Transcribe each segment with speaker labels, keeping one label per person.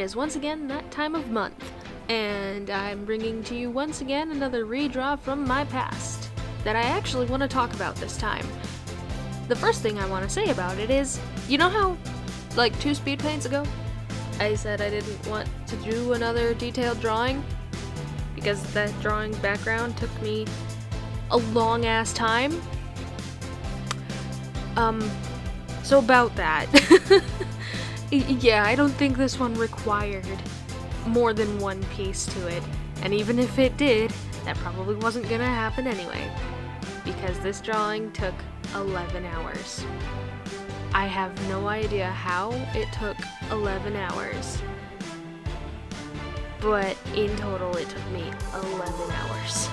Speaker 1: is once again that time of month, and I'm bringing to you once again another redraw from my past that I actually want to talk about this time. The first thing I want to say about it is, you know how, like 2 speed paints ago, I said I didn't want to do another detailed drawing because that drawing background took me a long ass time? So about that. Yeah, I don't think this one required more than one piece to it, and even if it did, that probably wasn't gonna happen anyway, because this drawing took 11 hours. I have no idea how it took 11 hours, but in total it took me 11 hours.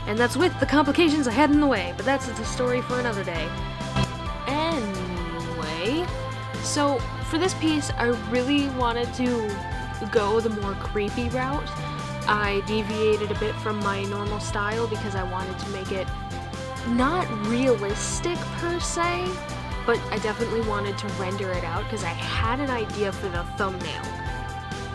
Speaker 1: And that's with the complications I had in the way, but that's a story for another day. Anyway, so for this piece, I really wanted to go the more creepy route. I deviated a bit from my normal style because I wanted to make it not realistic per se, but I definitely wanted to render it out because I had an idea for the thumbnail.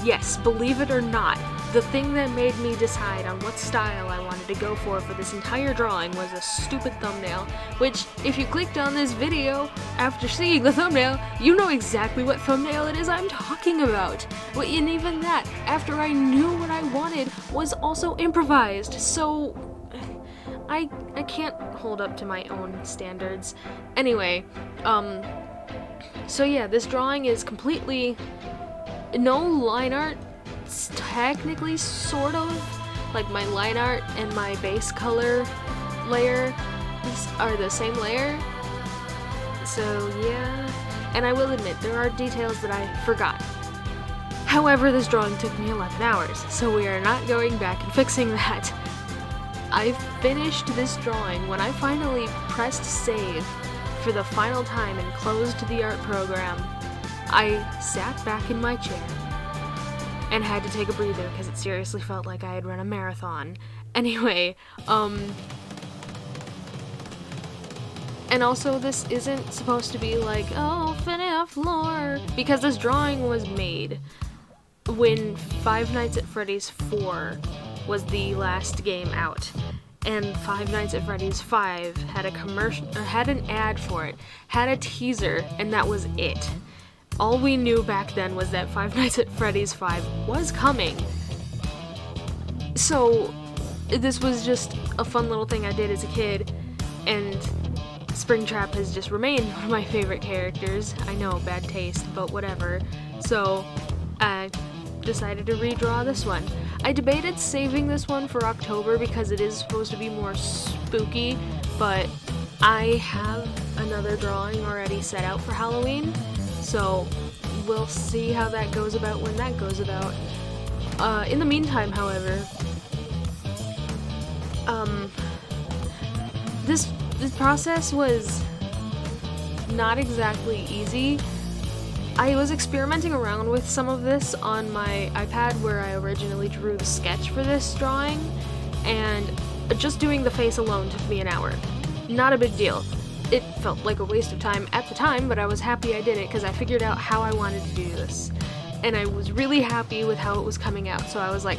Speaker 1: Yes, believe it or not, the thing that made me decide on what style I wanted to go for this entire drawing was a stupid thumbnail, which, if you clicked on this video after seeing the thumbnail, you know exactly what thumbnail it is I'm talking about. And even that, after I knew what I wanted, was also improvised, so I can't hold up to my own standards. Anyway, so yeah, this drawing is completely no line art. It's technically sort of like my line art and my base color layer are the same layer, so yeah, and I will admit there are details that I forgot. However, this drawing took me 11 hours, so we are not going back and fixing that. I finished this drawing when I finally pressed save for the final time and closed the art program. I sat back in my chair and had to take a breather because it seriously felt like I had run a marathon. Anyway, and also this isn't supposed to be like, oh, FNAF lore, because this drawing was made when Five Nights at Freddy's 4 was the last game out, and Five Nights at Freddy's 5 had a commercial, or had an ad for it, had a teaser, and that was it. All we knew back then was that Five Nights at Freddy's 5 was coming. So this was just a fun little thing I did as a kid, and Springtrap has just remained one of my favorite characters. I know, bad taste, but whatever. So I decided to redraw this one. I debated saving this one for October because it is supposed to be more spooky, but I have another drawing already set out for Halloween. So we'll see how that goes about when that goes about. In the meantime, however, this process was not exactly easy. I was experimenting around with some of this on my iPad where I originally drew the sketch for this drawing, and just doing the face alone took me an hour. Not a big deal. It felt like a waste of time at the time, but I was happy I did it because I figured out how I wanted to do this. And I was really happy with how it was coming out, so I was like,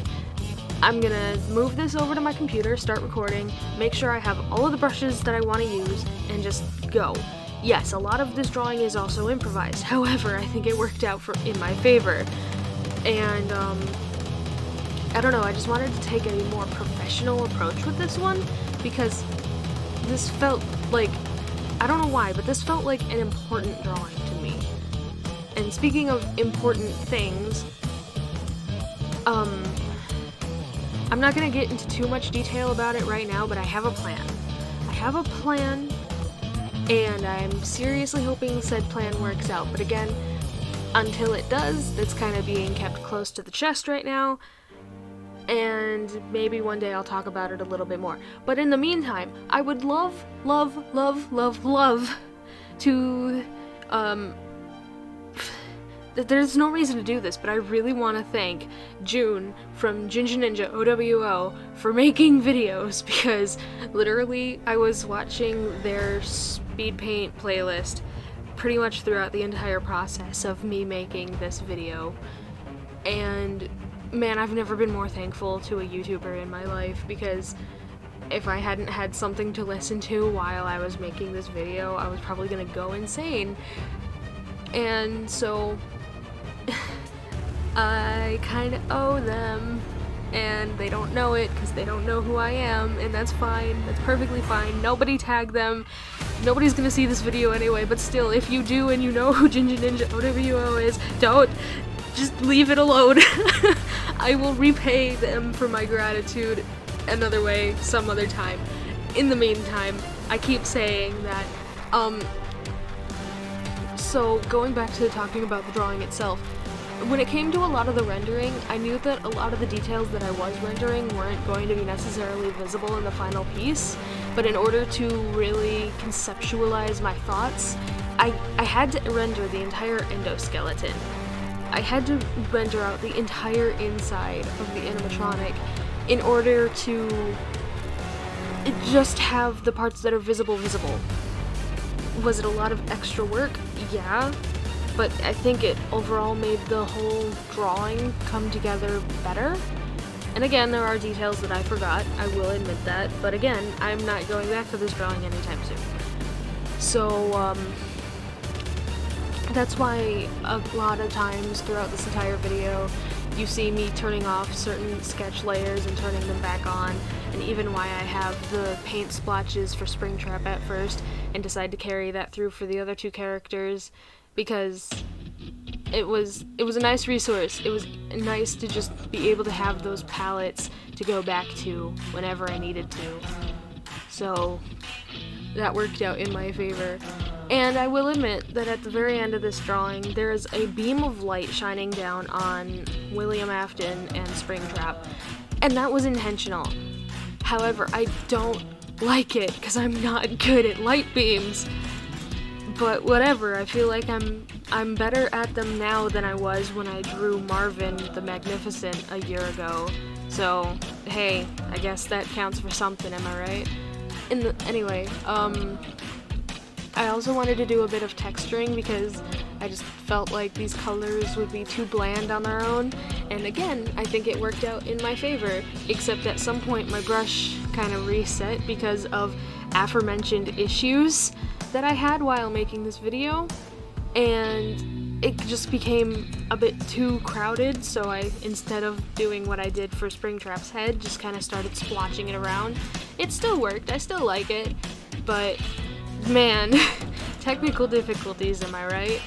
Speaker 1: I'm gonna move this over to my computer, start recording, make sure I have all of the brushes that I want to use, and just go. Yes, a lot of this drawing is also improvised, however, I think it worked out in my favor. And, I don't know, I just wanted to take a more professional approach with this one, because this felt like, I don't know why, but this felt like an important drawing to me. And speaking of important things, I'm not gonna get into too much detail about it right now, but I have a plan. And I'm seriously hoping said plan works out, but again, until it does, it's kind of being kept close to the chest right now, and maybe one day I'll talk about it a little bit more. But in the meantime, I would love to, there's no reason to do this, but I really want to thank June from Ginger Ninja OWO for making videos, because literally I was watching their speed paint playlist pretty much throughout the entire process of me making this video, and man, I've never been more thankful to a YouTuber in my life, because if I hadn't had something to listen to while I was making this video, I was probably gonna go insane. And so I kind of owe them, and they don't know it because they don't know who I am, and that's fine. That's perfectly fine. Nobody tag them. Nobody's gonna see this video anyway, but still, if you do and you know who Ginger Ninja OWO is, don't. Just leave it alone. I will repay them for my gratitude another way, some other time. In the meantime, I keep saying that, so going back to talking about the drawing itself, when it came to a lot of the rendering, I knew that a lot of the details that I was rendering weren't going to be necessarily visible in the final piece, but in order to really conceptualize my thoughts, I had to render the entire endoskeleton. I had to render out the entire inside of the animatronic in order to just have the parts that are visible. Was it a lot of extra work? Yeah, but I think it overall made the whole drawing come together better. And again, there are details that I forgot, I will admit that, but again, I'm not going back to this drawing anytime soon. So, that's why a lot of times throughout this entire video, you see me turning off certain sketch layers and turning them back on, and even why I have the paint splotches for Springtrap at first and decide to carry that through for the other two characters, because it was a nice resource. It was nice to just be able to have those palettes to go back to whenever I needed to. So that worked out in my favor. And I will admit that at the very end of this drawing, there is a beam of light shining down on William Afton and Springtrap, and that was intentional. However, I don't like it because I'm not good at light beams. But whatever, I feel like I'm better at them now than I was when I drew Marvin the Magnificent a year ago. So, hey, I guess that counts for something, am I right? Anyway, I also wanted to do a bit of texturing because I just felt like these colors would be too bland on their own, and again, I think it worked out in my favor, except at some point my brush kind of reset because of aforementioned issues that I had while making this video, and it just became a bit too crowded, so I, instead of doing what I did for Springtrap's head, just kind of started splotching it around. It still worked, I still like it, but man, technical difficulties, am I right?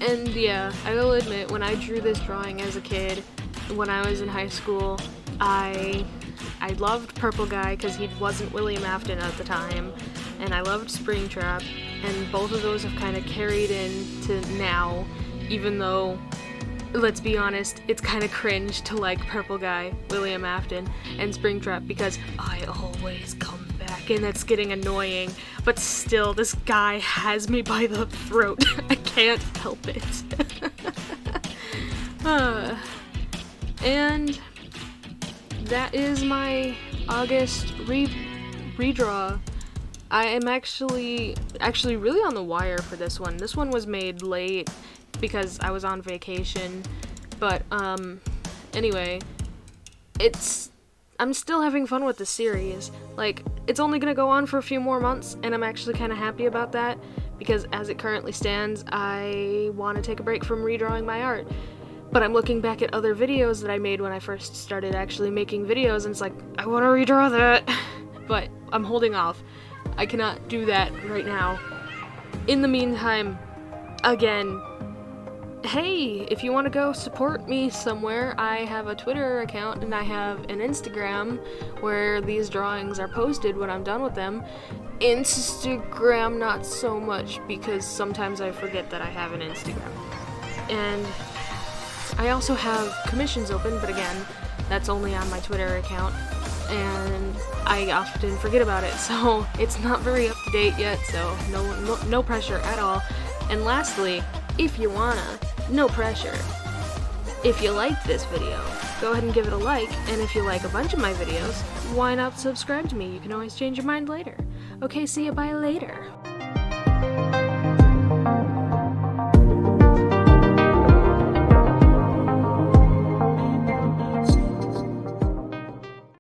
Speaker 1: And yeah, I will admit, when I drew this drawing as a kid, when I was in high school, I loved Purple Guy because he wasn't William Afton at the time, and I loved Springtrap, and both of those have kind of carried into now, even though, let's be honest, it's kind of cringe to like Purple Guy, William Afton, and Springtrap because I always come back, and that's getting annoying, but still, this guy has me by the throat. I can't help it. And that is my August redraw. I am actually really on the wire for this one. This one was made late because I was on vacation, but anyway, I'm still having fun with the series. Like, it's only gonna go on for a few more months, and I'm actually kind of happy about that, because as it currently stands, I want to take a break from redrawing my art. But I'm looking back at other videos that I made when I first started actually making videos, and it's like, I want to redraw that, but I'm holding off. I cannot do that right now. In the meantime, again, hey, if you want to go support me somewhere, I have a Twitter account and I have an Instagram where these drawings are posted when I'm done with them. Instagram, not so much, because sometimes I forget that I have an Instagram. And I also have commissions open, but again, that's only on my Twitter account, and I often forget about it, so it's not very up to date yet, so no pressure at all. And lastly, if you wanna, no pressure. If you like this video, go ahead and give it a like, and if you like a bunch of my videos, why not subscribe to me? You can always change your mind later. Okay, see ya, bye later.